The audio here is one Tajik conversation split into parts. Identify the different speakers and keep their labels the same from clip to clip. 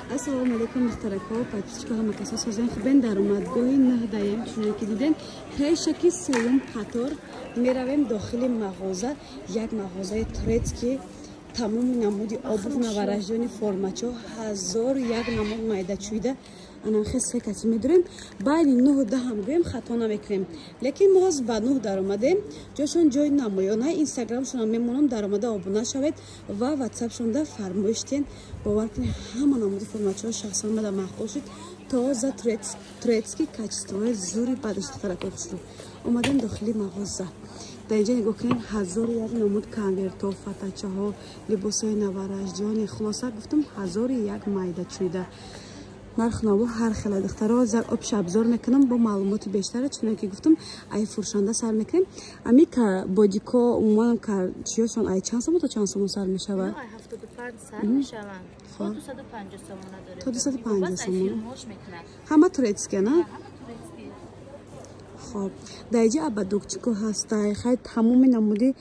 Speaker 1: Assalomu alaykum muhtaraklar, подписчикам каса созен хубен даромадгоҳи 9 даям чуне ки диден хешаки сеюм қатор меравем дохили мағоза як мағозаи турецки тамоми намуди обув навараждони формачо 1001 намуд майдачӯйда анан хесе каси медурем байни 9 да ҳам гӯем хато намекунем лекин моз ба 9 даромадем ҷошон ҷои намоёна инстаграмшона мемонам даромада обуна шавед ва ватсапшонда фармоиш диҳен бовар кунед ҳама намуди формачоҳо шахсан мада маҳқул шуд тоза турецки качествои зури бадаш духтаракои хушрӯ омадем дохили мағоза дар инҷа нигоҳ кунед 1001 намуд конвертҳо фатачаҳо либосҳои навараждиёни хулоса гуфтам 1001 майдачӯйда нарх наво ҳар хела духтаро зар обши абзор мекунам бо маълумоти бештара чуне ки гуфтам ай фурӯшанда сар мекунем амика бодико умуман чиёшон ай чанд сомон то чанд сомон сар мешавад
Speaker 2: 75 сар мешаванд то 250 сомон дорем
Speaker 1: то 250 сомон ҳама турецки на خب در اینجا ابادوکچیکو هسته خیلی تمام نمودی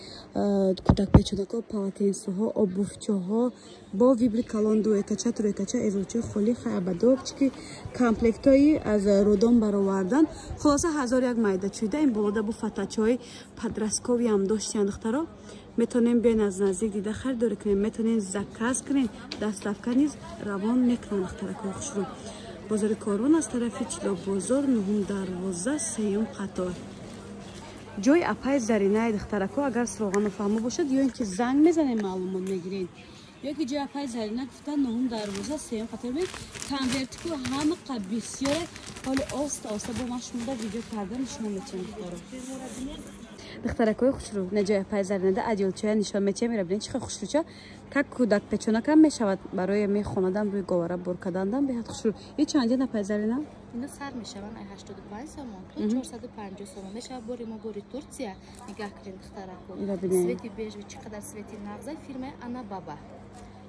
Speaker 1: کودک بچه‌ها پالاتینس‌ها آبوفچه‌ها با ویبری کالون دو کچه تر کچه ایروچه خالی خیلی ابادوکچیکی کامپلکتایی از رودان برآوردن خلاصه 1001 مایده چیده این بالا با فتاچهای پدرسکوی هم داشتن دخترا میتونیم بیان از نزدیک دیده خریداری کنیم میتونیم زکاس کنیم دستافکا نیز روان میکنن دخترا خوشرو بازار کاروان از طرفی چلا بازار نهم دروازه سیوم قطار جای اپای زرینه دخترکو اگر سراغان فهمو باشد یا اینکه زنگ میزنه معلومات میگیرین یا که جای اپای زرینه گفتن نهم دروازه سیوم قطار بید کنورتی که همه بسیار حال آستا با من شما در ویدیو کردن شما میتونید دخترکوی خوشرو نجای اپای زرینه ده ادیلچه نشان میتیم میرابدین چه خوشروچه که کودک پچونه کم میشود برای میخوندن روی گواره بر کردن بهت خوشرو یه چندی نپایزارینا
Speaker 2: اینا سر میشون 85 سومون تو 450 سومون میشه بوری ما بوری ترکیه نگاه کنید دخترکو سویتی بیج و چقدر سویتی نغزه فیرمه انا بابا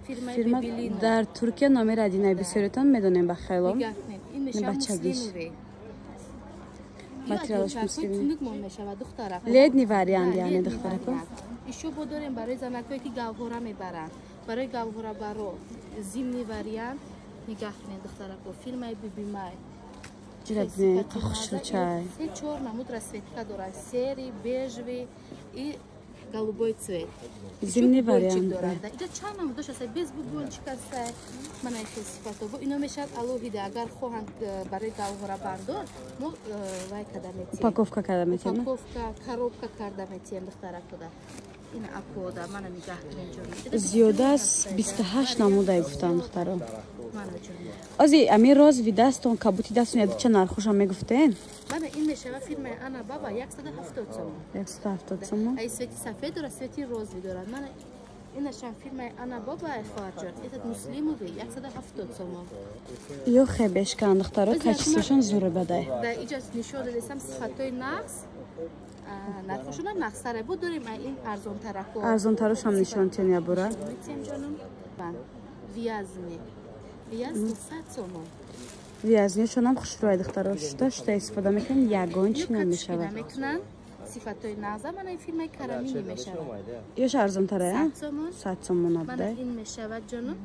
Speaker 2: فیرمه بیبیلینو در ترکیه نام ردینه بسیارتان میدونیم بخیلم نگاه کنید این میشه مسلموی
Speaker 1: материалаш
Speaker 2: мусливи мешавад духтара
Speaker 1: ледни вариант яъне духтарако
Speaker 2: ишо бо дорем барои занакое ки гавҳора мебаранд барои гавҳора баро зимни вариант нигоҳ кунед духтарако фирмаи бибимай
Speaker 1: ҷирабне қахушручай
Speaker 2: се чор намуд расветка дорад сери бежви и голубой цвет
Speaker 1: зимни вариант
Speaker 2: иҷо чанд намуд дошта без бубончик аста мана сифато бо ино мешавад алоҳида агар хоҳанд барои гавҳора бардор мо вай карда метиҳем
Speaker 1: упаковка карда метиҳем
Speaker 2: упаковка коробка карда метиҳем духтаракуда ин апода мана нигоҳ кунед ҷони
Speaker 1: зиёда аст 28 намудай гуфтам духтаро
Speaker 2: мана ҷони
Speaker 1: ози ами розви дастон кабути дастон яд ча нархоша мегуфтен
Speaker 2: мана ин мешава фирмаи ана баба 170 сомон
Speaker 1: 170 сомон
Speaker 2: ай свети сафед дорад свети розви дорад мана инашам фирмаи ана баба ай хоҳарҷон этот муслимови 170 сомон
Speaker 1: ё хебешкан духтаро качествошон зуре бадай
Speaker 2: да иҷоз нишон дадесам сифатои нағз нархошона нақсаре бо дорем ин арзонтарако
Speaker 1: арзонтарашам нишонтен ябура
Speaker 2: метиҳем ҷонум вязни 100 сомон
Speaker 1: вязнишонам хушрӯи духтаро шута истифода мекунем ягон чӣ намешавад
Speaker 2: мекунанд сифатои нағза мана ин фирмаи карамини мешавад
Speaker 1: ёш арзонтара 100 сомон
Speaker 2: мана ин мешавад ҷонум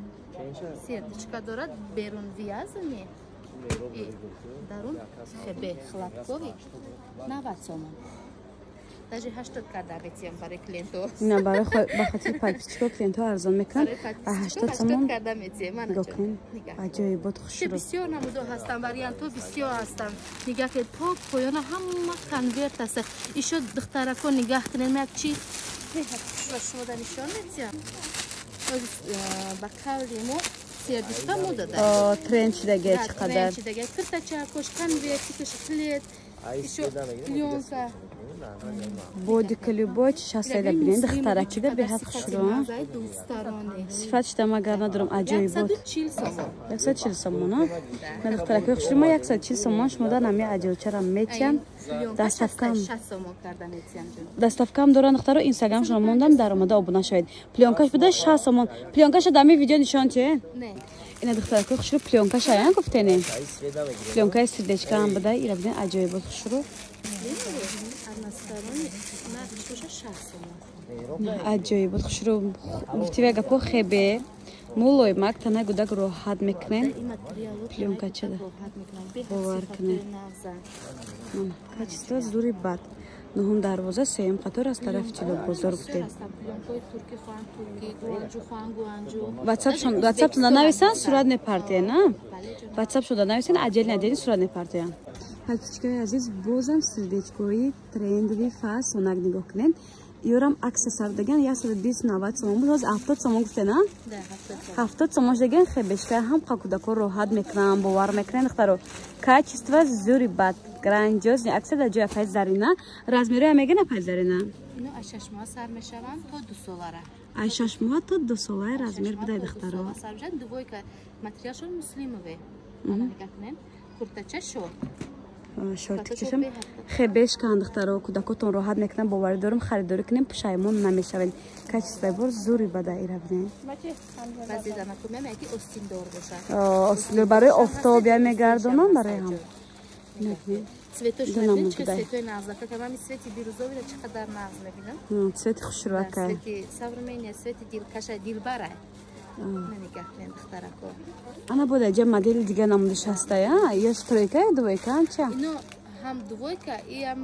Speaker 2: сердичка дорад берун вязни и дарун хебе хлопкови 90 сомон даже 80 карда метиҳем барои клиентҳо
Speaker 1: не барои ба хотири подписчикҳо клиентҳо арзон мекунанд 80 сомон
Speaker 2: карда метиҳем мана ҷон
Speaker 1: аҷоибот хушрӯ
Speaker 2: бисёр намудо ҳастанд вариантҳо бисёр ҳастанд нигоҳ кунед то поёна ҳама конверт аст ишо духтарако нигоҳ кунед як чи шумо да нишон метиҳам ба кавли мо сердичка мо дада
Speaker 1: тренчидаги чиқадар
Speaker 2: тренчидаги киртача кош конверти кош плед ишо плёнка
Speaker 1: бодика любой чашасайда бинен духтаракида беҳад хушрӯ сифат штама гар надорам аҷоибот 140 сомон на духтаракои хушрӯ мо 140 сомон шумода нами аҷилчара метиҳам дастафкам доранд духтаро инстаграмшона мондам даромада обуна шавед плёнкаш буда 60 сомон плёнкаша дами видео нишон чиен ина духтаракои хушрӯ плёнкаша аян гуфтене плёнкаи сердечка ҳам буда ира биден аҷоибот хушрӯ аҷоибот хушрӯ гуфтива гапо хебе молой мак танай гудак роҳат мекунем.
Speaker 2: این ماتریالو
Speaker 1: Пленка чада.
Speaker 2: راحت میکنم به
Speaker 1: باور
Speaker 2: صفات
Speaker 1: کنه.
Speaker 2: نغزه
Speaker 1: Мама, качество зури бад. Нуҳум дарвоза сеюм қатор аз тарафи чило бозор гуфтем.
Speaker 2: هستم پلانکای ترکی خواهن ترکی گوانجو خواهن گوانجو
Speaker 1: WhatsApp-шуда нависан суратне партия, на?
Speaker 2: بله جناب
Speaker 1: WhatsApp-шуда нависан аҷелин суратне партия. Подписчикои азиз, бозам сердечкои трендови фас сонак нигоҳ кунед. Ёрам акса сардаган 120-90 сомон буд, ҳозир 70 сомон гуфте, на?
Speaker 2: ده هفته
Speaker 1: 70 сомон даган хебешка ҳам қакудакор роҳат мекунам, бовар мекунен духтаро. Качество зури бад, грандиозни акса дар ҷоя пайз зарина. Размери ҳам мегана пайз зарина.
Speaker 2: اینو از 6 ماه سر میشوند تا 2 ساله
Speaker 1: Ай 6 моҳа то 2 солаи размер бидай духтаро.
Speaker 2: سر میشن دوی که ماتریالشون مسلمه انا نگاه کنین کورتچه شو
Speaker 1: Шорти кишам хебеш кан духтаро, кудакотон роҳат мекунам, боварӣ дорам харидорӣ кунем, пушаймон намешавен. Качествои бор зури бада ирабне.
Speaker 2: بعضی زمان که میگم یکی استین دار باشه
Speaker 1: Осло барои офтобия мегардонам барои ҳам.
Speaker 2: цветош
Speaker 1: Дунам
Speaker 2: میبینید چه
Speaker 1: بوده.
Speaker 2: цветой نغزه که من цвети بیروزوی را چقدر نغز میبینم
Speaker 1: Цвети хушрувака.
Speaker 2: цвети современные цвети дилкаша дилбара нигах کنین دخترکو
Speaker 1: Ана бода ҷа модели дига намудиш ҳаста, я? Ё тройка, двойка, анча?
Speaker 2: اینو هم двойка и هم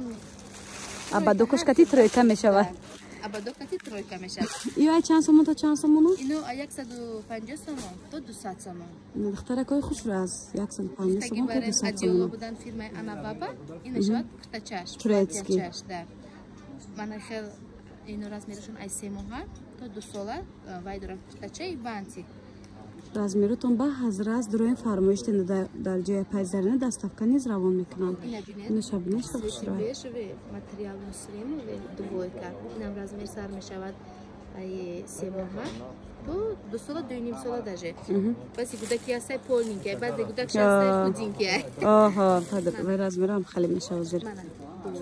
Speaker 1: Абадокошкати тройка мешавад.
Speaker 2: абадокати тройка мешад
Speaker 1: Ё ай чанд сомон то чанд сомону?
Speaker 2: اینو 150 сомон то 200 сомон
Speaker 1: Духтаракои хушро аз 150
Speaker 2: таки
Speaker 1: сомон то
Speaker 2: барем
Speaker 1: 200
Speaker 2: адиоло
Speaker 1: сомон.
Speaker 2: будан фирмаи анабаба ин шавад куртачаш
Speaker 1: Турецкий.
Speaker 2: да мана хел اینو размеришон ай 3 моҳа то 2 сола вай дорам куртачаи банти
Speaker 1: Размеротон ба ҳазрат дуроин фармоиш тенда дар ҷоя пайзарина дастафка низ равон мекунам. Ино шабинеш хушро.
Speaker 2: бешеве материал муслимове двойка инам размер сар мешавад ай 3 моҳа то 2 сола 2,5 сола даже баси гудаки ҳастай полненький баъзе гудакш ҳастай худенький
Speaker 1: Оҳо, вай размерам хеле мешавад зир.
Speaker 2: мана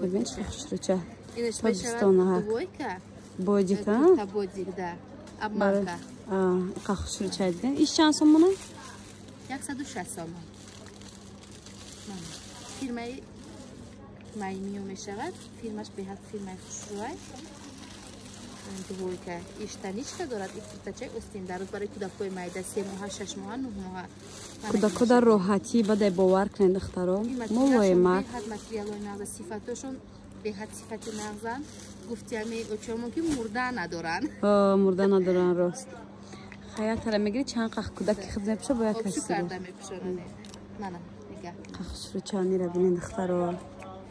Speaker 1: Шабинеш хушроча.
Speaker 2: инаш
Speaker 1: Тобистона ҳак.
Speaker 2: мешавад двойка
Speaker 1: Бодика.
Speaker 2: та бодик да обманка
Speaker 1: Қа хушроча диден. Иш чанд сомона?
Speaker 2: 160 сомон мана фирмаи маймио мешавад фирмаш беҳад фирмаи хушрӯай двойка иштаничка дорад и куртачаи остин даруд барои кудакои майда 3 моҳа 6 моҳа 9 моҳа
Speaker 1: Кудако дар роҳатӣ бадай бовар кунед духтаро. Молоимак.
Speaker 2: беҳад материалои нағза сифатошон беҳад сифати нағзан гуфтиами очомо ки мурда надоранд
Speaker 1: Мурда надоран рост. Хаятара мегири чанд қах кудаки хизм мепуша бояд
Speaker 2: обшӯ
Speaker 1: каси.
Speaker 2: карда мепӯшонанд мана нигах
Speaker 1: Қах хушроча нирабинед духтаро.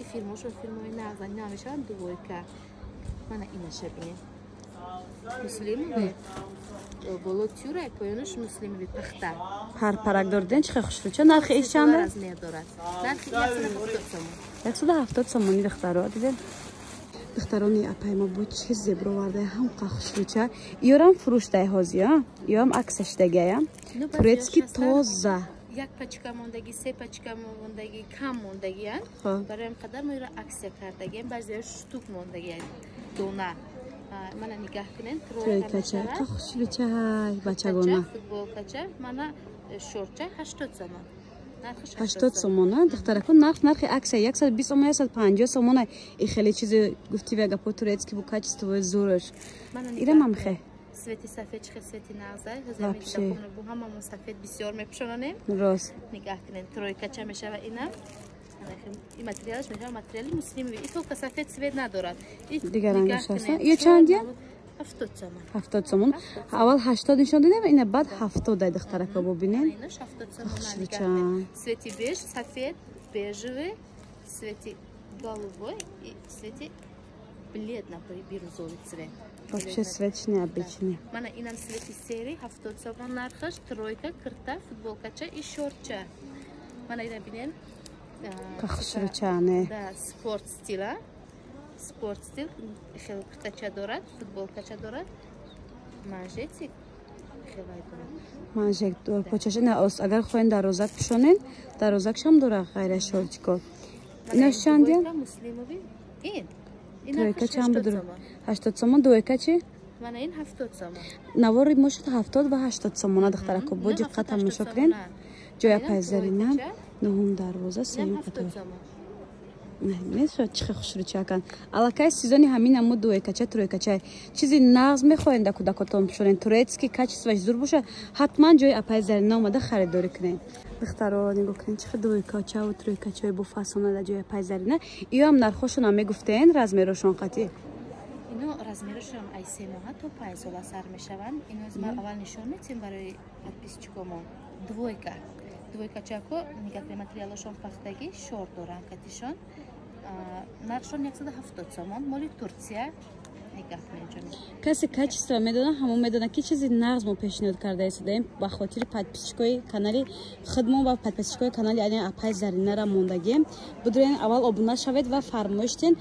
Speaker 2: и фирмошон фирмои нағзан ино мешаванд двойка мана инаша бинед муслимове боло тюрай поёнаш муслимови пахта
Speaker 1: Парпаракдор диден чихе хушроча. Нархи иш чанда?
Speaker 2: размер дорад нархи 170 сомон
Speaker 1: 170 сомони духтаро диден. Духтарони апайма бо чӣ зебро варда ҳам қах хушроча. Ёрам фурӯшдай ҳозия. Ёрам аксаштагая. Турецки тоза.
Speaker 2: як пачка мондаги се пачка мондаги кам мондагиян барои қадар мо иро аксия кардагием баъзеҳо штук мондагиян дона мана нигоҳ кунед
Speaker 1: Тройкача. Қах хушроча бачагона.
Speaker 2: футболкача мана шортча 80 сомон нархиш
Speaker 1: 80 сомон. Духтарако нархи аксия 120 сомон 150 сомон. И хеле чизи гуфти вега по турецки бу качествои зурш. Ира мамхе.
Speaker 2: свети сафед чихе свети нағзай ҳозир бу ҳамамон сафед бисёр мепӯшононем
Speaker 1: Рост.
Speaker 2: нигоҳ кунед тройкача мешава ина и материалаш мешава материали муслимови и толка сафед цвет надорад
Speaker 1: Дигар рангаш ҳаста. Ё чандия?
Speaker 2: 70 сомон
Speaker 1: 70 сомон. Аввал 80 нишон дидем, ина баъд 70 дай духтарако бубинен.
Speaker 2: инаш 70 сомон
Speaker 1: Хушроча.
Speaker 2: свети беж сафед бежевый свети голубой и свети бледно бирюзовый цвет
Speaker 1: Вообще свет необычный.
Speaker 2: мана инам свети сери 70 сомон нархаш тройка кирта футболкача и шортча мана ина бинен
Speaker 1: Қах хушроча не.
Speaker 2: да спорт стила спорт стил хел киртача дорад футболкача дорад манжетик хелай дорад
Speaker 1: Манжек почаша не ос агар хоҳен дарозак пӯшонен, дарозакшам дора гайра шортико. Инаш чандия?
Speaker 2: муслимови ин
Speaker 1: Тройка чанд буд? 80 сомон, двойка чи?
Speaker 2: мана ин 70 сомон
Speaker 1: Навори мошуд 70 ва 80 сомона духтарако бо диққат тамошо кунед. Ҷоя пайзарина, нуҳум дарвоза, сеюм қатор. نه شو چه خوشرو چکن الکی سیزنی همین امو دوی کچه تروی کچه چیزی نغز میخواین دا کودکاتون شورن تورецки качествоش зур باشه حتما جای اپای زرینه اومده خریداری کنین دخترا نگاه کنین چه دوی کچه و تروی کچه بو فاسونه دا جای اپای زرینه ایو هم نرخوشون هم میگفتین رزمیروشون قطعی
Speaker 2: اینو رزمیروشون ای 3 ماه تا 5 سال سر میشون اینو از ما اول نشون میدیم برای подписчикомон двойка чако никакой материалошон пахтаги шорт доран катишон нархшон 170 сомон моли Турция нигах менҷон
Speaker 1: касе качество медона ҳамон медона ки чизи нағз мо пешниҳод карда истодем ба хотири подписчикои канали хидмон ва подписчикои канали али апай заринара мондагем будурен аввал обуна шавед ва фармоиштен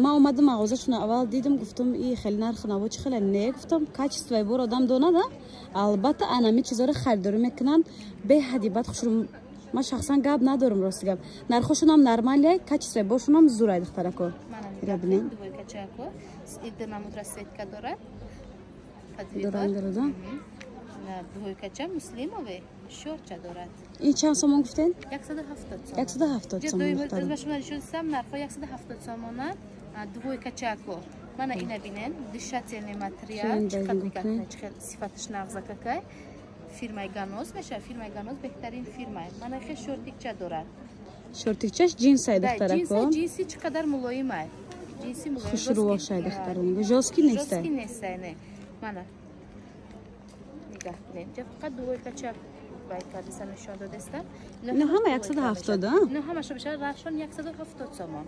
Speaker 1: ман омадам мағоза чуна аввал дидам гуфтам и хеле нархи наво чи хеле не гуфтам качествои бор одам донада албатта анами чизоро харидорӣ мекунанд беҳади бад хушрум من شخصا گاب ندارم راست گاب نرخشون هم نرماله کچسته باشون هم زورای دخترکو
Speaker 2: ربنین دویکا چاکو ایده نمودر سویتکا داره
Speaker 1: دارن
Speaker 2: دویکا چا مسلیموه شورچا دارد
Speaker 1: این چند سامان گفتین
Speaker 2: 170
Speaker 1: سامان
Speaker 2: از باشون نشونستم نرخو 170 سامانه دویکا چاکو من اینه بینن دشتنی ماتریال چقدر میگن چقدر صفاتش نغزه ککای фирмаи ганос меша фирмаи ганос беҳтарин фирмае мана хе шортикча дорад
Speaker 1: шортикчаш джинсай дохтарако
Speaker 2: джинси чӣ қадар мулоимай джинси мулоим
Speaker 1: хушрувошай дохтаронго жоски нестай
Speaker 2: жоски нестай не мана нигоҳ кунем ҷа фақат двойкача бай кардиса нишон додестам
Speaker 1: ино ҳама 170
Speaker 2: ино ҳамаша беша рахшон 170 сомон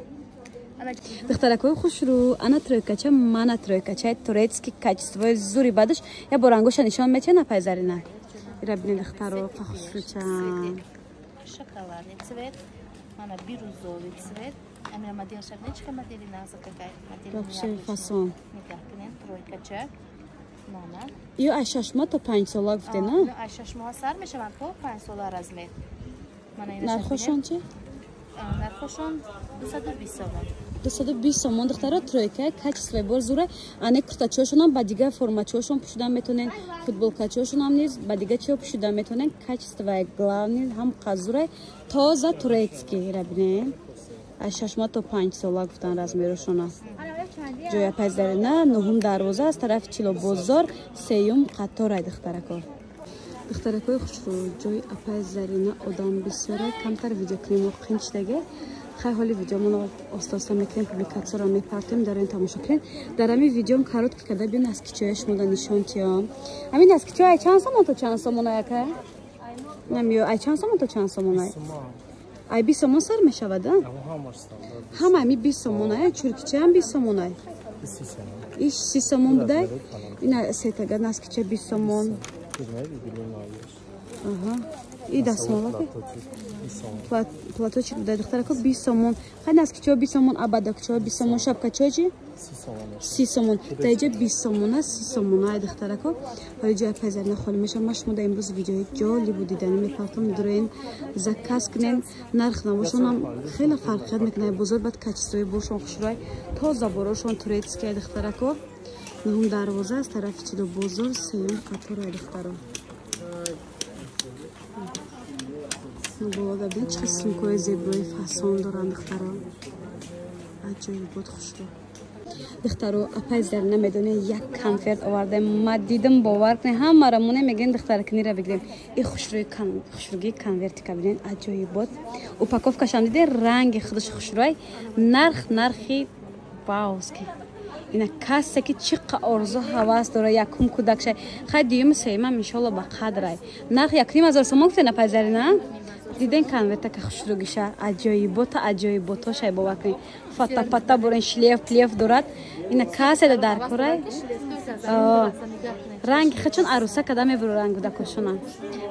Speaker 1: духтаракои хушру ана тройкача мана тройкача турецки качествои зури бадаш я бо рангоша нишон метена пайзарина рабини духтаро хушруча
Speaker 2: шоколадный цвет мана бирюзовый цвет амира модел шагнечка модели наза какая модель
Speaker 1: вообще фасон
Speaker 2: нигоҳ кунем тройкача мана
Speaker 1: ё ай 6 моҳ то 5 сола гуфтена
Speaker 2: ай 6 моҳ сар мешаванд то 5 сола размер мана ин
Speaker 1: нархошон чи
Speaker 2: нархошон 220 сомон
Speaker 1: 220 сомон духтара тройка качествои бор зура ане куртачошонам ба дигар формачошон пушидан метонен футболкачошонам низ ба дигар чио пушидан метонен качествои главни ҳам қазурай тоза турецки рабинен ай 6 моҳ то 5 сола гуфтан размерошона ҷоя пайзарина нуҳум дарвоза аз тарафи чило бозор сеюм қаторай духтаракор духтаракои хушру ҷои апай зарина одам бисёрай камтар видеоклипмо қинчдаге хай ҳоли видеомон оста мекунем публикатсияро мепартем дароин тамошо кунем дар ҳамин видеом коротка карда биён аз кичояшмода нишон тиём ҳамин аз кичо ай чанд сомон то чанд сомон аяка намиё ай чанд сомон то чанд сомон ай ай 20 сомон сар мешавад ҳама ами 20 сомон ай чуркичаам 20 сомон ай иш 30 сомон будай ина сетага аз кича 20 сомон и дастмолаки платочек дай духтарако 20 сомон хай нас кичо 20 сомон абада кичо 20 сомон шапкачочи 30 сомон дайҷа 20 сомон 30 сомон ай духтарако ҳоли ҷоя пайзарина холи меша машмуда имрӯз видеои ҷолибу дидани мепартам дурен заказ кунен нарх навошонам хеле фарқият мекунад бозор бад качествои бошон хушрӯй тоза борошон турецки ай духтарако нуҳум дарвоза аз тарафи чило бозор сеюм қатор ай духтаро болода бин чӣ сумкои зеброи фасон доранд духтаро аҷоибот хушро духтаро апай зарина медонем як конфет овардем ма дидам бовар кунем ҳамара муне мегӯем духтаракнира бигирем и хушругии конвертика бинен аҷоибот упаковкашам диде ранги худаш хушрӯй нархи баузки ина касе ки чӣ орзу ҳавас дора якум кӯдакшай хай дуюми сеюмам иншолло ба қадрай нарх 1000 сомон гуфтен апай зарина диден конвертака хушругиша аҷоиботошай бовар кунем фата бурен шлеф плеф дорад ина каседа даркорай ранги хачун аруса када мебуро рангудакошона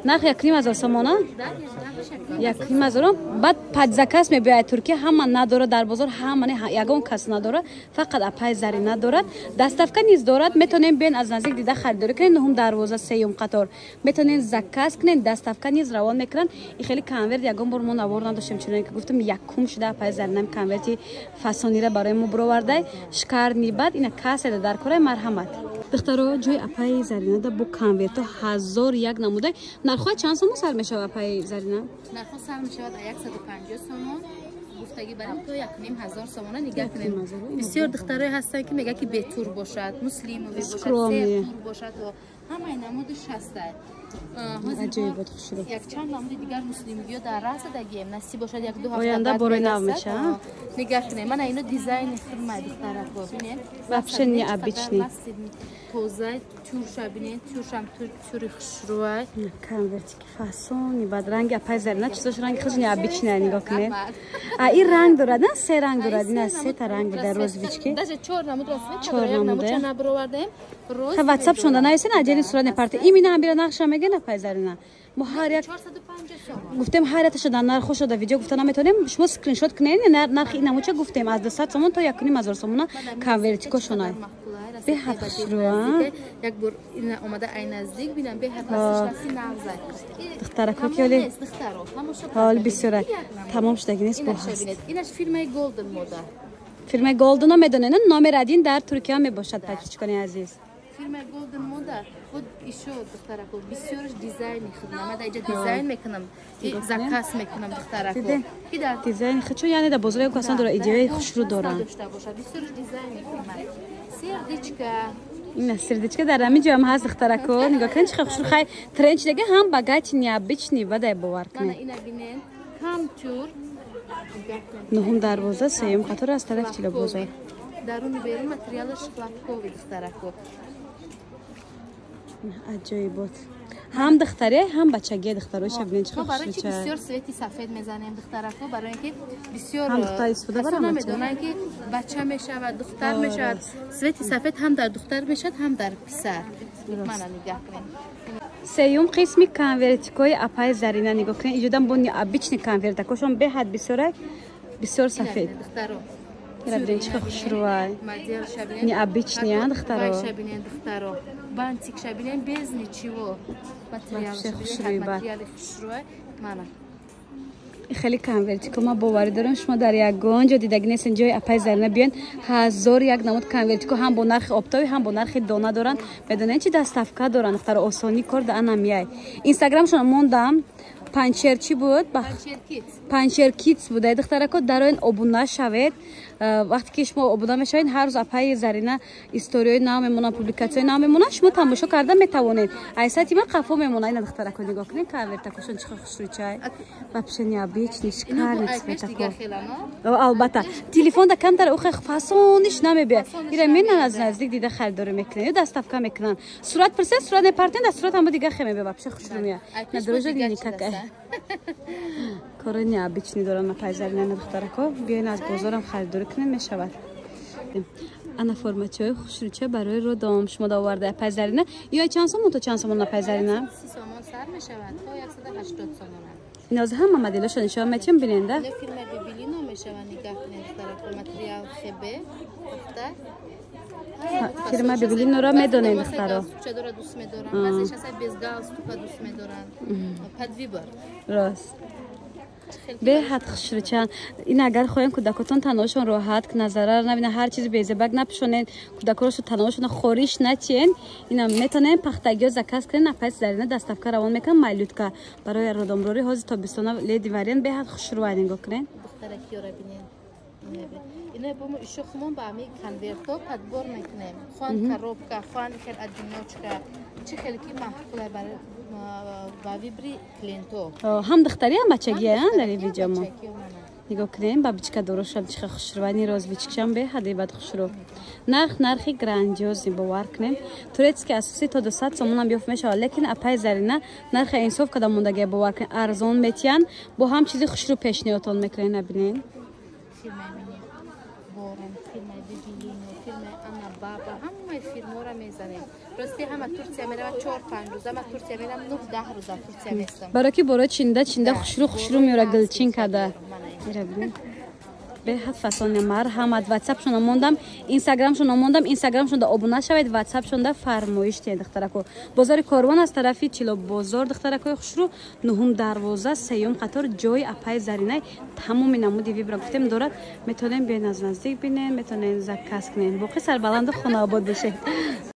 Speaker 1: нарх 1000 сомона 1000 баъд падзакас мебиёяд туркия ҳама надора дар бозор ҳамане ягон кас надора фақат апай зарина дорад даставка низ дорад метонем биён аз наздик дида харидорӣ кунем нуҳум дарвоза сеюм қатор метонем заказ кунем даставка низ равон мекунанд и хеле конверт ягон бор мо навор надоштем чуноне ки гуфтам якум шуда апай заринам конверти фасонира барои мо буровардай шикарни бад ина каседа дар корай марҳамат духтаро ҷои апай заринада бо конверто 1001 намудай нархҳои чанд сомон сар мешавад апай зарина
Speaker 2: нархҳо сар мешавад 150 сомон гуфта هفتگی بریم تا 1500 سومون نگاه کنیم. بسیار دخترای هستن که میگه که به تور باشد، مسلم باشد، سر تور باشد و همه نمودش هسته.
Speaker 1: عجیب بود خوشرو.
Speaker 2: یک چند نمود دیگر مسلمی در راست دگیم نصیب باشد یک دو هفته
Speaker 1: آینده برای نو میشه.
Speaker 2: نگاه کنیم من اینو دیزاین فیلم دخترا ببینید.
Speaker 1: وابشه نی ابیچنی.
Speaker 2: توزه تورشا ببینید تورشم توری خوشروه.
Speaker 1: کنورتی که فاسونی بعد رنگ اپای زرنه چیزش رنگ خیلی ابیچنی نگاه کنید. این رنگ دارد نه سه رنگ دارد نه سه تا رنگ در روز بیچکی.
Speaker 2: داشت 4 نمود راست. 4 نمود چه نبروردیم.
Speaker 1: خب واتساپ شونده نایسین عجلی صورت نپرته ایمینا هم بیرون نقشه میگه نپایزارینه ما هر یک
Speaker 2: 450
Speaker 1: گفتم حیرت شدن نرخ شده ویدیو گفتن میتونیم شما اسکرین شات کنین نرخ اینمو چه گفتیم از 200 تومان تا 1,500 تومان کانورتی شونای به حد خشرو
Speaker 2: یک بار این اومده عین نزدیک ببینم به حد راستش نازد
Speaker 1: دختره کوکیلی حال بسیار تمام شده نیست با هست
Speaker 2: اینش فیلم گلدن مودا
Speaker 1: فیلم گلدن میدونن نام ردین در ترکیه می باشد پاکیج کنی عزیز
Speaker 2: فیلم گلدن مودا خود ایشو دختره کو بسیارش دیزاین خدمت من اینجا دیزاین میکنم زکاس میکنم دختره کو
Speaker 1: دیزاین خچو یعنی در بازار اصلا داره ایده خوشرو دارن
Speaker 2: بسیارش دیزاین میکنم سردیچکا
Speaker 1: این سردیچکا در همین جا هم هست دختره کو نگاه کن چه خوشرو خیر ترنچ دیگه هم باگاچ نیا بیچنی بده باور کنه
Speaker 2: اینا ببینین کام تور
Speaker 1: نهم دروازه سیم خاطر از طرف چیلا بازار
Speaker 2: درون بیرون متریالش خلاقو دختره کو
Speaker 1: عجیب بود هم دختره هم بچگی دخترش ببینید چه خوشی چه
Speaker 2: بسیار سویتی سفید میزنیم دختره کو برای اینکه بسیار
Speaker 1: هم دختر استفاده برام
Speaker 2: نمیدونن که بچه میشه و دختر میشه سویتی سفید هم در دختر میشه هم در پسر من نگاه کنیم
Speaker 1: سیوم قسمی کانورتیکوی اپای زرینه نگاه کنید ایجادم بونی ابیچنی کانورتیکوشون به حد بسیار سفید
Speaker 2: دخترو
Speaker 1: ببینید چه خوشروای نی ابیچنی دخترو
Speaker 2: دخترو بانتیک شبینن بزنی چیو متریال خوشروای مانا
Speaker 1: خیلی کانورتیکو ما باوری دارم شما در یک گنج دیدگی نیستن جای اپای زرینه بیان 1000 یک نمود کانورتیکو هم با نرخ آبتاوی هم با نرخ دانه دارن بدون چی دستافکا دارن دختر آسانی کار دارن میای اینستاگرامشون موندم پنچر چی بود؟ پنچر کیتس بود. دختره که در این ابونه شوید وقتی که شما ابونه میشوید هر روز اپای زرینه استوری نام میمونه پوبلیکاسیون نام میمونه شما تماشا کردن میتوانید. ایساتی من قفو میمونه این دختره که نگاه کنین کانورتیکوشون چه خوشروی چای واپشنیا بیچ نیست کار نیست البته تلفن دا کم در اوخ فاسونش نمیبه ایره من از نزدیک دیده خریداری میکنه دستافکا میکنن صورت پرسه صورت نپرتین در صورت هم دیگه خیمه واپش خوشرویه ندروجه دیگه که کارنی ابیچنی دارن ما پایزرینه دختره کو بیاین از بازارم خریداری کنین میشود انا فرماچه خوشروچه برای رو دام شما آورده پایزرینه یا چند سومون تا چند سومون پایزرینه
Speaker 2: 30 سومون سر میشود تا 180 سومون
Speaker 1: ناز هم مدلشون نشون میتیم ببینید
Speaker 2: نه فیلم ببینینو میشود نگاه کنید دختره متریال خبه
Speaker 1: فیلم ببینین رو میدونین دخترا
Speaker 2: چه داره دوست میدارن بعضیش اصلا بزگال تو دوست میدارن پدویبر
Speaker 1: راست به حد خوشروچن این اگر خواهیم کودکاتون تنهاشون راحت که نظره نبینه هر چیزی بیزبک نپشونین کودکاشون تنهاشون خوریش نچین اینا میتونن پختگی و زکاس کنین نپس زرینه دستافکا روان میکنن مایلوتکا برای رودامروری حاضر تابستونا لیدی وارین به حد خوشروای نگاه کنین
Speaker 2: دختره کیو رو ببینین اینا بوم ایشو خمون با می کنورتو پدبور میکنیم خوان کاروبکا خوان کل ادینوچکا چه خیلی محقوله برای باویبری کلینتو
Speaker 1: هم دختری هم بچگیه در این ویدیو ما نگاه کنیم بابچکا دروشم چه خوشروانی روز بیچکشم به حدی بد خوشرو نرخی گرانجوزی باور کنیم توریت که اساسی تا 200 سومون هم بیافت میشه لیکن اپای زرینه نرخ انصاف کدام موندگی باور کنیم ارزان میتین با هم چیزی خوشرو پیشنهادتون میکنین نبینین
Speaker 2: فیلم بورن فیلم بیبیلینو فیلم انا بابا همه فیلم‌ها را میزنیم راستی همه ترکیه میرم 4-5 روز همه ترکیه میرم 9-10 روز ترکیه میستم
Speaker 1: برای که برای چینده خوشرو میاره گلچین کده به حد فسان مر هم واتساپ شون موندم اینستاگرام شون موندم اینستاگرام شون ابونه شوید واتساپ شون ده فرمایش تید دختره کو بازار کاروان از طرفی چیلو بازار دختره کو خوشرو نهم دروازه سیوم قطار جای اپای زرینه تمام نمودی ویبرا گفتم دارد میتونین بیاین از نزدیک ببینین میتونین زکاس کنین باقی سر بلند خونه آباد بشه